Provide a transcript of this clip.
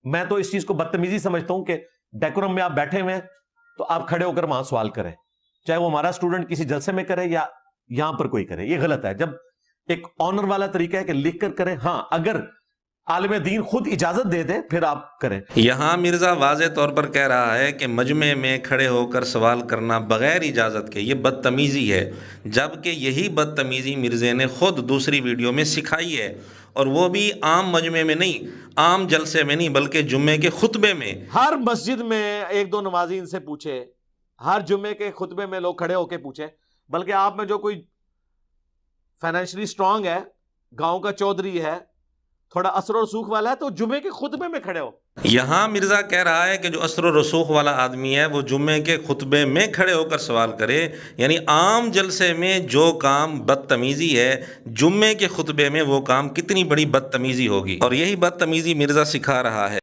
میں تو اس چیز کو بدتمیزی سمجھتا ہوں کہ ڈیکورم میں آپ بیٹھے ہوئے ہیں تو آپ کھڑے ہو کر وہاں سوال کریں، چاہے وہ ہمارا اسٹوڈنٹ کسی جلسے میں کرے یا یہاں پر کوئی کرے، یہ غلط ہے۔ جب ایک آنر والا طریقہ ہے کہ لکھ کر کریں، ہاں اگر عالم دین خود اجازت دے دے پھر آپ کریں۔ یہاں مرزا واضح طور پر کہہ رہا ہے کہ مجمع میں کھڑے ہو کر سوال کرنا بغیر اجازت کے یہ بدتمیزی ہے، جبکہ یہی بدتمیزی مرزے نے خود دوسری ویڈیو میں سکھائی ہے، اور وہ بھی عام مجمع میں نہیں، عام جلسے میں نہیں، بلکہ جمعے کے خطبے میں۔ ہر مسجد میں ایک دو نمازی ان سے پوچھے، ہر جمعے کے خطبے میں لوگ کھڑے ہو کے پوچھیں، بلکہ آپ میں جو کوئی فائنینشلی سٹرونگ ہے، گاؤں کا چودھری ہے، تھوڑا اثر و رسوخ والا ہے، تو جمعے کے خطبے میں کھڑے ہو۔ یہاں مرزا کہہ رہا ہے کہ جو اثر و رسوخ والا آدمی ہے وہ جمعے کے خطبے میں کھڑے ہو کر سوال کرے، یعنی عام جلسے میں جو کام بدتمیزی ہے، جمعے کے خطبے میں وہ کام کتنی بڑی بدتمیزی ہوگی، اور یہی بدتمیزی مرزا سکھا رہا ہے۔